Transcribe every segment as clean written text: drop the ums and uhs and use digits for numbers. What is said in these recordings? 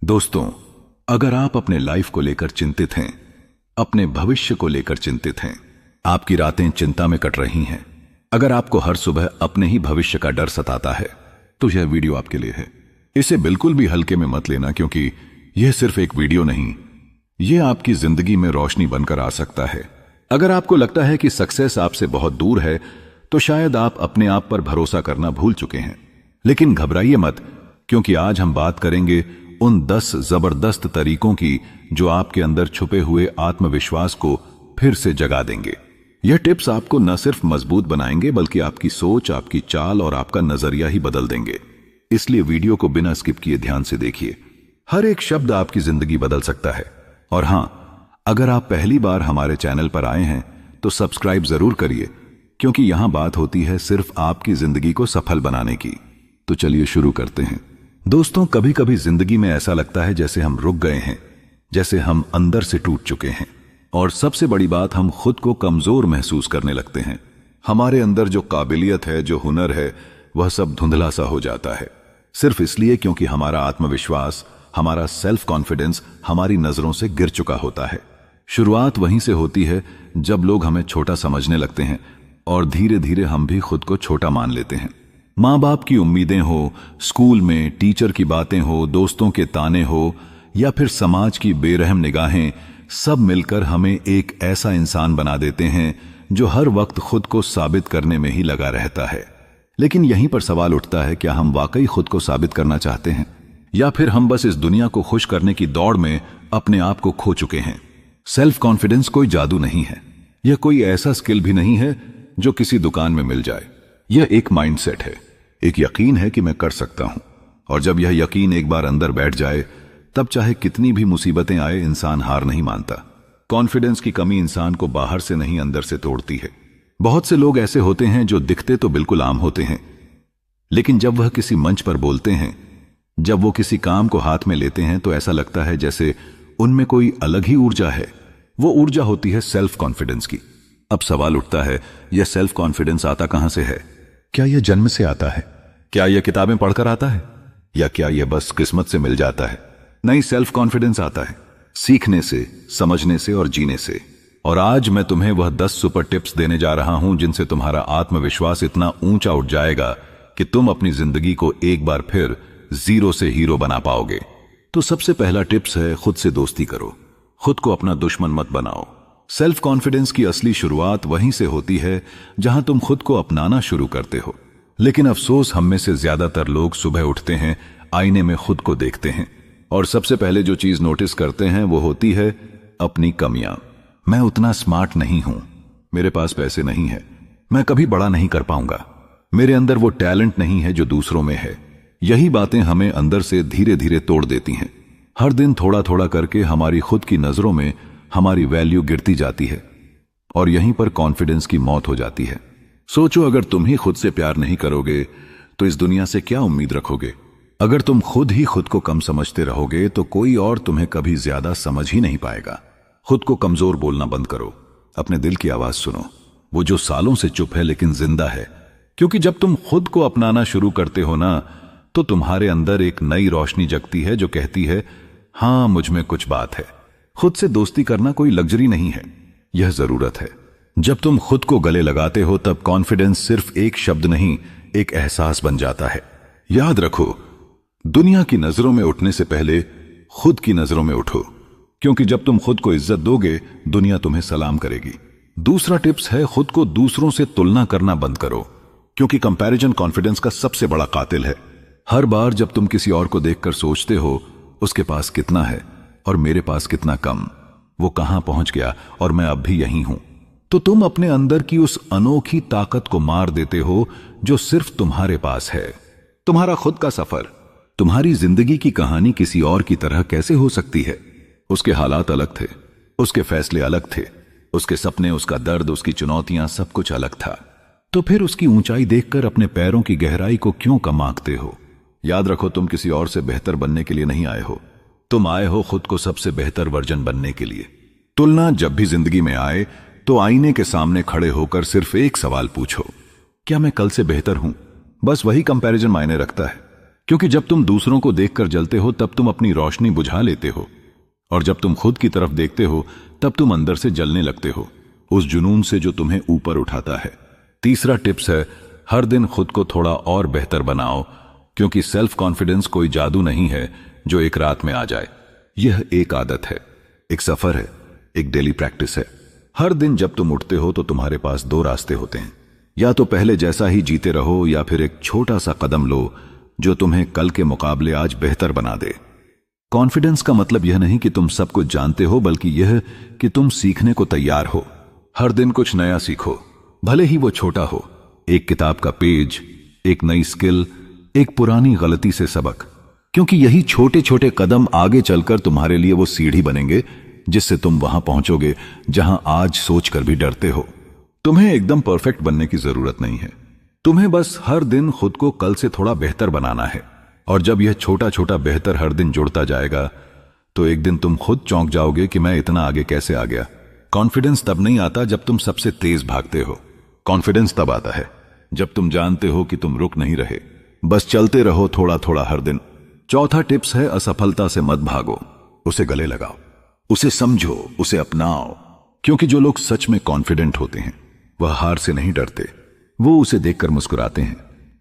दोस्तों, अगर आप अपने लाइफ को लेकर चिंतित हैं, अपने भविष्य को लेकर चिंतित हैं, आपकी रातें चिंता में कट रही हैं, अगर आपको हर सुबह अपने ही भविष्य का डर सताता है, तो यह वीडियो आपके लिए है। इसे बिल्कुल भी हल्के में मत लेना, क्योंकि यह सिर्फ एक वीडियो नहीं, यह आपकी जिंदगी में रोशनी बनकर आ सकता है। अगर आपको लगता है कि सक्सेस आपसे बहुत दूर है, तो शायद आप अपने आप पर भरोसा करना भूल चुके हैं। लेकिन घबराइए मत, क्योंकि आज हम बात करेंगे उन 10 जबरदस्त तरीकों की जो आपके अंदर छुपे हुए आत्मविश्वास को फिर से जगा देंगे। यह टिप्स आपको न सिर्फ मजबूत बनाएंगे, बल्कि आपकी सोच, आपकी चाल और आपका नजरिया ही बदल देंगे। इसलिए वीडियो को बिना स्किप किए ध्यान से देखिए। हर एक शब्द आपकी जिंदगी बदल सकता है। और हां, अगर आप पहली बार हमारे चैनल पर आए हैं तो सब्सक्राइब जरूर करिए, क्योंकि यहां बात होती है सिर्फ आपकी जिंदगी को सफल बनाने की। तो चलिए शुरू करते हैं। दोस्तों, कभी कभी जिंदगी में ऐसा लगता है जैसे हम रुक गए हैं, जैसे हम अंदर से टूट चुके हैं, और सबसे बड़ी बात, हम खुद को कमजोर महसूस करने लगते हैं। हमारे अंदर जो काबिलियत है, जो हुनर है, वह सब धुंधला सा हो जाता है, सिर्फ इसलिए क्योंकि हमारा आत्मविश्वास, हमारा सेल्फ कॉन्फिडेंस हमारी नजरों से गिर चुका होता है। शुरुआत वहीं से होती है जब लोग हमें छोटा समझने लगते हैं, और धीरे धीरे हम भी खुद को छोटा मान लेते हैं। माँ बाप की उम्मीदें हो, स्कूल में टीचर की बातें हो, दोस्तों के ताने हो, या फिर समाज की बेरहम निगाहें, सब मिलकर हमें एक ऐसा इंसान बना देते हैं जो हर वक्त खुद को साबित करने में ही लगा रहता है। लेकिन यहीं पर सवाल उठता है, क्या हम वाकई खुद को साबित करना चाहते हैं, या फिर हम बस इस दुनिया को खुश करने की दौड़ में अपने आप को खो चुके हैं? सेल्फ कॉन्फिडेंस कोई जादू नहीं है, यह कोई ऐसा स्किल भी नहीं है जो किसी दुकान में मिल जाए। यह एक माइंडसेट है, एक यकीन है कि मैं कर सकता हूं। और जब यह यकीन एक बार अंदर बैठ जाए, तब चाहे कितनी भी मुसीबतें आए, इंसान हार नहीं मानता। कॉन्फिडेंस की कमी इंसान को बाहर से नहीं, अंदर से तोड़ती है। बहुत से लोग ऐसे होते हैं जो दिखते तो बिल्कुल आम होते हैं, लेकिन जब वह किसी मंच पर बोलते हैं, जब वो किसी काम को हाथ में लेते हैं, तो ऐसा लगता है जैसे उनमें कोई अलग ही ऊर्जा है। वो ऊर्जा होती है सेल्फ कॉन्फिडेंस की। अब सवाल उठता है, यह सेल्फ कॉन्फिडेंस आता कहां से है? क्या यह जन्म से आता है? क्या यह किताबें पढ़कर आता है? या क्या यह बस किस्मत से मिल जाता है? नहीं, सेल्फ कॉन्फिडेंस आता है सीखने से, समझने से और जीने से। और आज मैं तुम्हें वह 10 सुपर टिप्स देने जा रहा हूं जिनसे तुम्हारा आत्मविश्वास इतना ऊंचा उठ जाएगा कि तुम अपनी जिंदगी को एक बार फिर जीरो से हीरो बना पाओगे। तो सबसे पहला टिप्स है, खुद से दोस्ती करो, खुद को अपना दुश्मन मत बनाओ। सेल्फ कॉन्फिडेंस की असली शुरुआत वहीं से होती है जहां तुम खुद को अपनाना शुरू करते हो। लेकिन अफसोस, हम में से ज्यादातर लोग सुबह उठते हैं, आईने में खुद को देखते हैं, और सबसे पहले जो चीज नोटिस करते हैं वो होती है अपनी कमियां। मैं उतना स्मार्ट नहीं हूं, मेरे पास पैसे नहीं है, मैं कभी बड़ा नहीं कर पाऊंगा, मेरे अंदर वो टैलेंट नहीं है जो दूसरों में है। यही बातें हमें अंदर से धीरे धीरे तोड़ देती हैं। हर दिन थोड़ा थोड़ा करके हमारी खुद की नजरों में हमारी वैल्यू गिरती जाती है, और यहीं पर कॉन्फिडेंस की मौत हो जाती है। सोचो, अगर तुम ही खुद से प्यार नहीं करोगे तो इस दुनिया से क्या उम्मीद रखोगे? अगर तुम खुद ही खुद को कम समझते रहोगे तो कोई और तुम्हें कभी ज्यादा समझ ही नहीं पाएगा। खुद को कमजोर बोलना बंद करो, अपने दिल की आवाज सुनो, वो जो सालों से चुप है लेकिन जिंदा है। क्योंकि जब तुम खुद को अपनाना शुरू करते हो ना, तो तुम्हारे अंदर एक नई रोशनी जगती है जो कहती है, हां, मुझ में कुछ बात है। खुद से दोस्ती करना कोई लग्जरी नहीं है, यह जरूरत है। जब तुम खुद को गले लगाते हो, तब कॉन्फिडेंस सिर्फ एक शब्द नहीं, एक एहसास बन जाता है। याद रखो, दुनिया की नजरों में उठने से पहले खुद की नजरों में उठो, क्योंकि जब तुम खुद को इज्जत दोगे, दुनिया तुम्हें सलाम करेगी। दूसरा टिप्स है, खुद को दूसरों से तुलना करना बंद करो, क्योंकि कंपैरिजन कॉन्फिडेंस का सबसे बड़ा कातिल है। हर बार जब तुम किसी और को देखकर सोचते हो, उसके पास कितना है और मेरे पास कितना कम, वो कहां पहुंच गया और मैं अब भी यहीं हूं, तो तुम अपने अंदर की उस अनोखी ताकत को मार देते हो जो सिर्फ तुम्हारे पास है। तुम्हारा खुद का सफर, तुम्हारी जिंदगी की कहानी किसी और की तरह कैसे हो सकती है? उसके हालात अलग थे, उसके फैसले अलग थे, उसके सपने, उसका दर्द, उसकी चुनौतियां, सब कुछ अलग था। तो फिर उसकी ऊंचाई देखकर अपने पैरों की गहराई को क्यों कम आंकते हो? याद रखो, तुम किसी और से बेहतर बनने के लिए नहीं आए हो, तुम आए हो खुद को सबसे बेहतर वर्जन बनने के लिए। तुलना जब भी जिंदगी में आए, तो आईने के सामने खड़े होकर सिर्फ एक सवाल पूछो, क्या मैं कल से बेहतर हूं? बस वही कंपैरिजन मायने रखता है। क्योंकि जब तुम दूसरों को देखकर जलते हो तब तुम अपनी रोशनी बुझा लेते हो, और जब तुम खुद की तरफ देखते हो तब तुम अंदर से जलने लगते हो, उस जुनून से जो तुम्हें ऊपर उठाता है। तीसरा टिप्स है, हर दिन खुद को थोड़ा और बेहतर बनाओ, क्योंकि सेल्फ कॉन्फिडेंस कोई जादू नहीं है जो एक रात में आ जाए। यह एक आदत है, एक सफर है, एक डेली प्रैक्टिस है। हर दिन जब तुम उठते हो तो तुम्हारे पास दो रास्ते होते हैं, या तो पहले जैसा ही जीते रहो या फिर एक छोटा सा कदम लो जो तुम्हें कल के मुकाबले आज बेहतर बना दे। कॉन्फिडेंस का मतलब यह नहीं कि तुम सब कुछ जानते हो, बल्कि यह कि तुम सीखने को तैयार हो। हर दिन कुछ नया सीखो, भले ही वो छोटा हो, एक किताब का पेज, एक नई स्किल, एक पुरानी गलती से सबक, क्योंकि यही छोटे छोटे कदम आगे चलकर तुम्हारे लिए वो सीढ़ी बनेंगे जिससे तुम वहां पहुंचोगे जहां आज सोचकर भी डरते हो। तुम्हें एकदम परफेक्ट बनने की जरूरत नहीं है, तुम्हें बस हर दिन खुद को कल से थोड़ा बेहतर बनाना है। और जब यह छोटा छोटा बेहतर हर दिन जुड़ता जाएगा तो एक दिन तुम खुद चौंक जाओगे कि मैं इतना आगे कैसे आ गया। कॉन्फिडेंस तब नहीं आता जब तुम सबसे तेज भागते हो, कॉन्फिडेंस तब आता है जब तुम जानते हो कि तुम रुक नहीं रहे, बस चलते रहो थोड़ा थोड़ा हर दिन। चौथा टिप्स है, असफलता से मत भागो, उसे गले लगाओ, उसे समझो, उसे अपनाओ, क्योंकि जो लोग सच में कॉन्फिडेंट होते हैं वह हार से नहीं डरते, वो उसे देखकर मुस्कुराते हैं,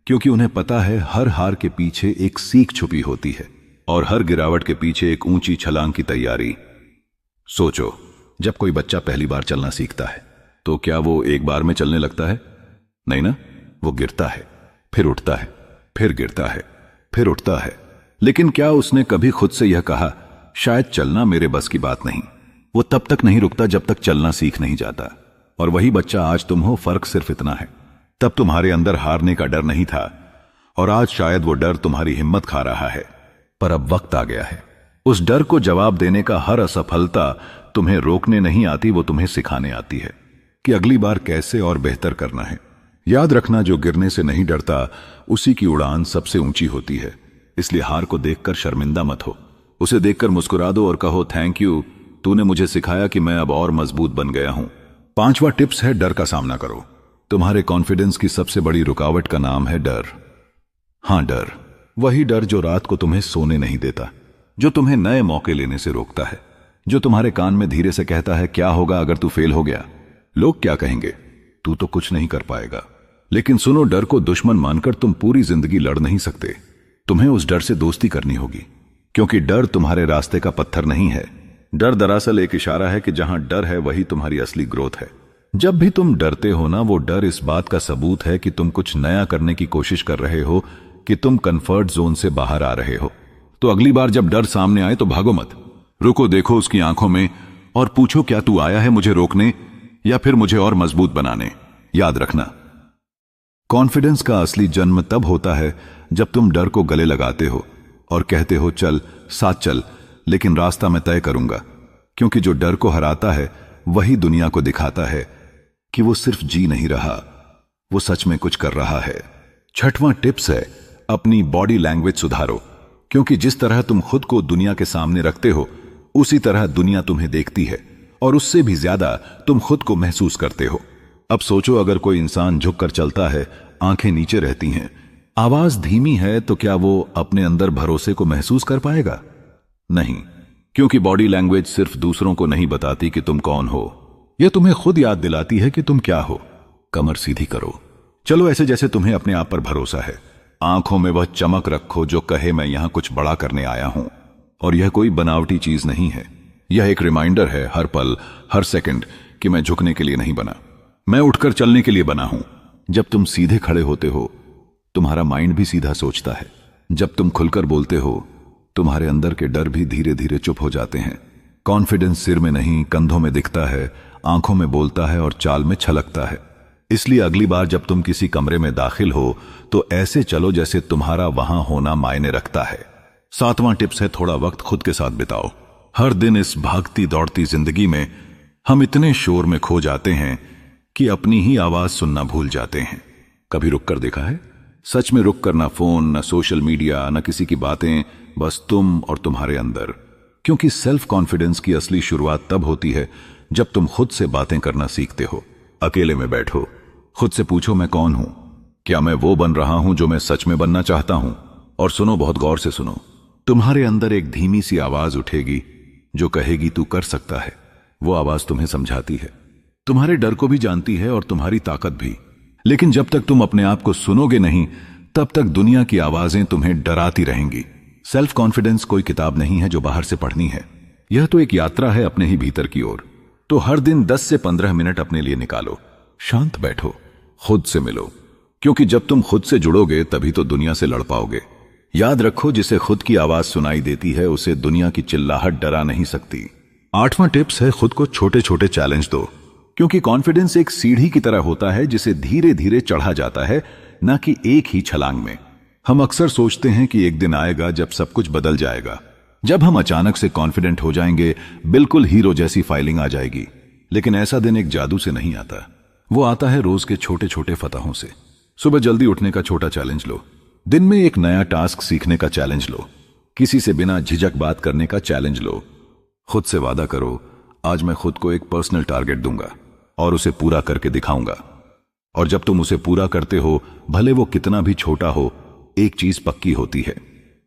क्योंकि उन्हें पता है हर हार के पीछे एक सीख छुपी होती है और हर गिरावट के पीछे एक ऊंची छलांग की तैयारी। सोचो, जब कोई बच्चा पहली बार चलना सीखता है तो क्या वो एक बार में चलने लगता है? नहीं ना, वो गिरता है, फिर उठता है, फिर गिरता है, फिर उठता है। लेकिन क्या उसने कभी खुद से यह कहा, शायद चलना मेरे बस की बात नहीं? वो तब तक नहीं रुकता जब तक चलना सीख नहीं जाता। और वही बच्चा आज तुम हो, फर्क सिर्फ इतना है, तब तुम्हारे अंदर हारने का डर नहीं था और आज शायद वो डर तुम्हारी हिम्मत खा रहा है। पर अब वक्त आ गया है, उस डर को जवाब देने का। हर असफलता तुम्हें रोकने नहीं आती, वो तुम्हें सिखाने आती है कि अगली बार कैसे और बेहतर करना है। याद रखना, जो गिरने से नहीं डरता उसी की उड़ान सबसे ऊंची होती है। इसलिए हार को देखकर शर्मिंदा मत हो, उसे देखकर मुस्कुरा दो और कहो, थैंक यू, तूने मुझे सिखाया कि मैं अब और मजबूत बन गया हूं। पांचवा टिप्स है, डर का सामना करो। तुम्हारे कॉन्फिडेंस की सबसे बड़ी रुकावट का नाम है डर। हां, डर, वही डर जो रात को तुम्हें सोने नहीं देता, जो तुम्हें नए मौके लेने से रोकता है, जो तुम्हारे कान में धीरे से कहता है, क्या होगा अगर तू फेल हो गया? लोग क्या कहेंगे? तू तो कुछ नहीं कर पाएगा। लेकिन सुनो, डर को दुश्मन मानकर तुम पूरी जिंदगी लड़ नहीं सकते। तुम्हें उस डर से दोस्ती करनी होगी, क्योंकि डर तुम्हारे रास्ते का पत्थर नहीं है। डर दरअसल एक इशारा है कि जहां डर है वही तुम्हारी असली ग्रोथ है। जब भी तुम डरते हो ना, वो डर इस बात का सबूत है कि तुम कुछ नया करने की कोशिश कर रहे हो, कि तुम कंफर्ट जोन से बाहर आ रहे हो। तो अगली बार जब डर सामने आए तो भागो मत, रुको, देखो उसकी आंखों में और पूछो, क्या तू आया है मुझे रोकने या फिर मुझे और मजबूत बनाने? याद रखना, कॉन्फिडेंस का असली जन्म तब होता है जब तुम डर को गले लगाते हो और कहते हो, चल साथ चल, लेकिन रास्ता मैं तय करूंगा। क्योंकि जो डर को हराता है वही दुनिया को दिखाता है कि वो सिर्फ जी नहीं रहा, वो सच में कुछ कर रहा है। छठवां टिप्स है, अपनी बॉडी लैंग्वेज सुधारो, क्योंकि जिस तरह तुम खुद को दुनिया के सामने रखते हो उसी तरह दुनिया तुम्हें देखती है, और उससे भी ज्यादा तुम खुद को महसूस करते हो। अब सोचो, अगर कोई इंसान झुककर चलता है, आंखें नीचे रहती हैं, आवाज धीमी है, तो क्या वो अपने अंदर भरोसे को महसूस कर पाएगा? नहीं, क्योंकि बॉडी लैंग्वेज सिर्फ दूसरों को नहीं बताती कि तुम कौन हो, यह तुम्हें खुद याद दिलाती है कि तुम क्या हो। कमर सीधी करो, चलो ऐसे जैसे तुम्हें अपने आप पर भरोसा है। आंखों में वह चमक रखो जो कहे, मैं यहां कुछ बड़ा करने आया हूं। और यह कोई बनावटी चीज नहीं है, यह एक रिमाइंडर है हर पल, हर सेकंड, कि मैं झुकने के लिए नहीं बना, मैं उठकर चलने के लिए बना हूं। जब तुम सीधे खड़े होते हो तुम्हारा माइंड भी सीधा सोचता है। जब तुम खुलकर बोलते हो तुम्हारे अंदर के डर भी धीरे धीरे चुप हो जाते हैं। कॉन्फिडेंस सिर में नहीं, कंधों में दिखता है, आंखों में बोलता है और चाल में छलकता है। इसलिए अगली बार जब तुम किसी कमरे में दाखिल हो तो ऐसे चलो जैसे तुम्हारा वहां होना मायने रखता है। सातवां टिप्स है, थोड़ा वक्त खुद के साथ बिताओ। हर दिन इस भागती दौड़ती जिंदगी में हम इतने शोर में खो जाते हैं कि अपनी ही आवाज सुनना भूल जाते हैं। कभी रुक कर देखा है? सच में रुक कर, ना फोन, ना सोशल मीडिया, ना किसी की बातें, बस तुम और तुम्हारे अंदर। क्योंकि सेल्फ कॉन्फिडेंस की असली शुरुआत तब होती है जब तुम खुद से बातें करना सीखते हो। अकेले में बैठो, खुद से पूछो, मैं कौन हूं? क्या मैं वो बन रहा हूं जो मैं सच में बनना चाहता हूं? और सुनो, बहुत गौर से सुनो। तुम्हारे अंदर एक धीमी सी आवाज उठेगी जो कहेगी तू कर सकता है। वो आवाज तुम्हें समझाती है, तुम्हारे डर को भी जानती है और तुम्हारी ताकत भी। लेकिन जब तक तुम अपने आप को सुनोगे नहीं, तब तक दुनिया की आवाजें तुम्हें डराती रहेंगी। सेल्फ कॉन्फिडेंस कोई किताब नहीं है जो बाहर से पढ़नी है, यह तो एक यात्रा है अपने ही भीतर की ओर। तो हर दिन 10 से 15 मिनट अपने लिए निकालो, शांत बैठो, खुद से मिलो, क्योंकि जब तुम खुद से जुड़ोगे तभी तो दुनिया से लड़ पाओगे। याद रखो, जिसे खुद की आवाज सुनाई देती है उसे दुनिया की चिल्लाहट डरा नहीं सकती। 8वां टिप्स है, खुद को छोटे छोटे चैलेंज दो, क्योंकि कॉन्फिडेंस एक सीढ़ी की तरह होता है जिसे धीरे धीरे चढ़ा जाता है, न कि एक ही छलांग में। हम अक्सर सोचते हैं कि एक दिन आएगा जब सब कुछ बदल जाएगा, जब हम अचानक से कॉन्फिडेंट हो जाएंगे, बिल्कुल हीरो जैसी फाइलिंग आ जाएगी। लेकिन ऐसा दिन एक जादू से नहीं आता, वो आता है रोज के छोटे छोटे फतहों से। सुबह जल्दी उठने का छोटा चैलेंज लो, दिन में एक नया टास्क सीखने का चैलेंज लो, किसी से बिना झिझक बात करने का चैलेंज लो। खुद से वादा करो, आज मैं खुद को एक पर्सनल टारगेट दूंगा और उसे पूरा करके दिखाऊंगा। और जब तुम उसे पूरा करते हो, भले वो कितना भी छोटा हो, एक चीज पक्की होती है,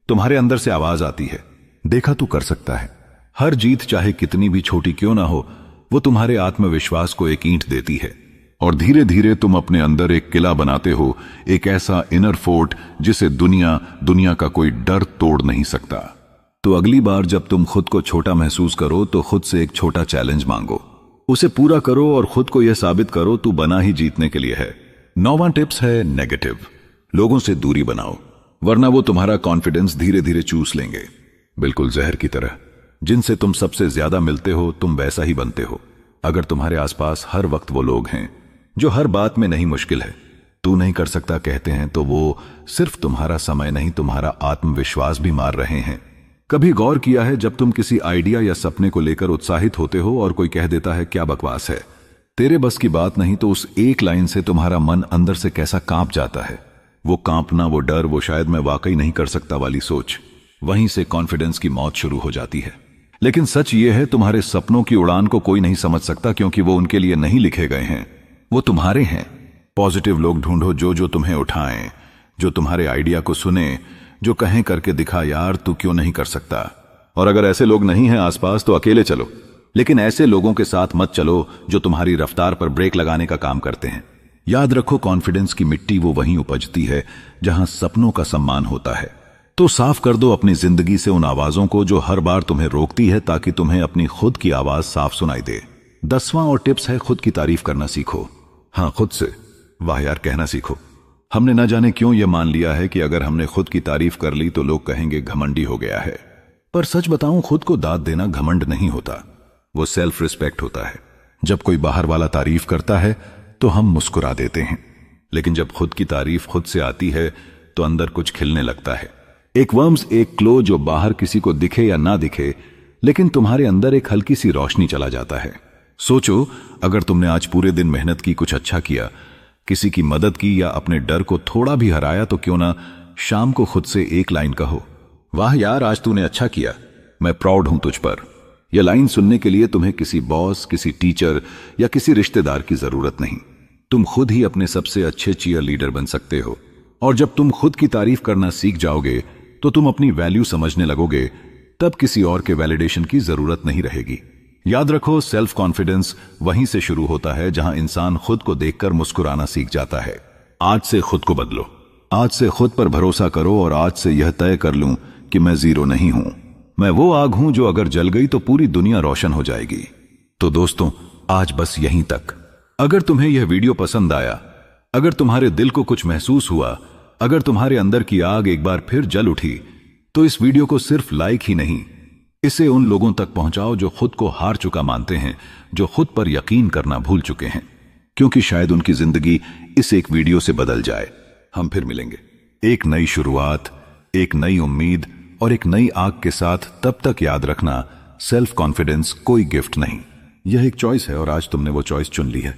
तुम्हारे अंदर से आवाज आती है, देखा तू कर सकता है। हर जीत चाहे कितनी भी छोटी क्यों ना हो, वो तुम्हारे आत्मविश्वास को एक ईंट देती है और धीरे धीरे तुम अपने अंदर एक किला बनाते हो, एक ऐसा इनर फोर्ट जिसे दुनिया का कोई डर तोड़ नहीं सकता। तो अगली बार जब तुम खुद को छोटा महसूस करो तो खुद से एक छोटा चैलेंज मांगो, उसे पूरा करो और खुद को यह साबित करो तू बना ही जीतने के लिए है। 9वां टिप्स है, नेगेटिव लोगों से दूरी बनाओ, वरना वो तुम्हारा कॉन्फिडेंस धीरे धीरे चूस लेंगे, बिल्कुल जहर की तरह। जिनसे तुम सबसे ज्यादा मिलते हो, तुम वैसा ही बनते हो। अगर तुम्हारे आसपास हर वक्त वो लोग हैं जो हर बात में नहीं, मुश्किल है, तू नहीं कर सकता कहते हैं, तो वो सिर्फ तुम्हारा समय नहीं, तुम्हारा आत्मविश्वास भी मार रहे हैं। कभी गौर किया है, जब तुम किसी आइडिया या सपने को लेकर उत्साहित होते हो और कोई कह देता है क्या बकवास है, तेरे बस की बात नहीं, तो उस एक लाइन से तुम्हारा मन अंदर से कैसा कांप जाता है। वो कांपना, वो डर, वो शायद मैं वाकई नहीं कर सकता वाली सोच, वहीं से कॉन्फिडेंस की मौत शुरू हो जाती है। लेकिन सच ये है, तुम्हारे सपनों की उड़ान को कोई नहीं समझ सकता, क्योंकि वो उनके लिए नहीं लिखे गए हैं, वो तुम्हारे हैं। पॉजिटिव लोग ढूंढो जो तुम्हें उठाएं, जो तुम्हारे आइडिया को सुने, जो कहें करके दिखा यार तू क्यों नहीं कर सकता। और अगर ऐसे लोग नहीं हैं आसपास तो अकेले चलो, लेकिन ऐसे लोगों के साथ मत चलो जो तुम्हारी रफ्तार पर ब्रेक लगाने का काम करते हैं। याद रखो, कॉन्फिडेंस की मिट्टी वो वहीं उपजती है जहां सपनों का सम्मान होता है। तो साफ कर दो अपनी जिंदगी से उन आवाजों को जो हर बार तुम्हें रोकती है, ताकि तुम्हें अपनी खुद की आवाज साफ सुनाई दे। 10वां और टिप्स है, खुद की तारीफ करना सीखो। हाँ, खुद से वाह यार कहना सीखो। हमने न जाने क्यों यह मान लिया है कि अगर हमने खुद की तारीफ कर ली तो लोग कहेंगे घमंडी हो गया है। पर सच बताऊं, खुद को दाद देना घमंड नहीं होता, वो सेल्फ रिस्पेक्ट होता है। जब कोई बाहर वाला तारीफ करता है तो हम मुस्कुरा देते हैं, लेकिन जब खुद की तारीफ खुद से आती है तो अंदर कुछ खिलने लगता है। एक वर्म्स, एक क्लो जो बाहर किसी को दिखे या ना दिखे, लेकिन तुम्हारे अंदर एक हल्की सी रोशनी चला जाता है। सोचो, अगर तुमने आज पूरे दिन मेहनत की, कुछ अच्छा किया, किसी की मदद की या अपने डर को थोड़ा भी हराया, तो क्यों ना शाम को खुद से एक लाइन कहो, वाह यार आज तूने अच्छा किया, मैं प्राउड हूं तुझ पर। यह लाइन सुनने के लिए तुम्हें किसी बॉस, किसी टीचर या किसी रिश्तेदार की जरूरत नहीं, तुम खुद ही अपने सबसे अच्छे चीयर लीडर बन सकते हो। और जब तुम खुद की तारीफ करना सीख जाओगे तो तुम अपनी वैल्यू समझने लगोगे, तब किसी और के वैलिडेशन की जरूरत नहीं रहेगी। याद रखो, सेल्फ कॉन्फिडेंस वहीं से शुरू होता है जहां इंसान खुद को देखकर मुस्कुराना सीख जाता है। आज से खुद को बदलो, आज से खुद पर भरोसा करो और आज से यह तय कर लूं कि मैं जीरो नहीं हूं, मैं वो आग हूं जो अगर जल गई तो पूरी दुनिया रोशन हो जाएगी। तो दोस्तों, आज बस यहीं तक। अगर तुम्हें यह वीडियो पसंद आया, अगर तुम्हारे दिल को कुछ महसूस हुआ, अगर तुम्हारे अंदर की आग एक बार फिर जल उठी, तो इस वीडियो को सिर्फ लाइक ही नहीं, इसे उन लोगों तक पहुंचाओ जो खुद को हार चुका मानते हैं, जो खुद पर यकीन करना भूल चुके हैं, क्योंकि शायद उनकी जिंदगी इस एक वीडियो से बदल जाए। हम फिर मिलेंगे एक नई शुरुआत, एक नई उम्मीद और एक नई आग के साथ। तब तक याद रखना, सेल्फ कॉन्फिडेंस कोई गिफ्ट नहीं, यह एक चॉइस है और आज तुमने वो चॉइस चुन ली है।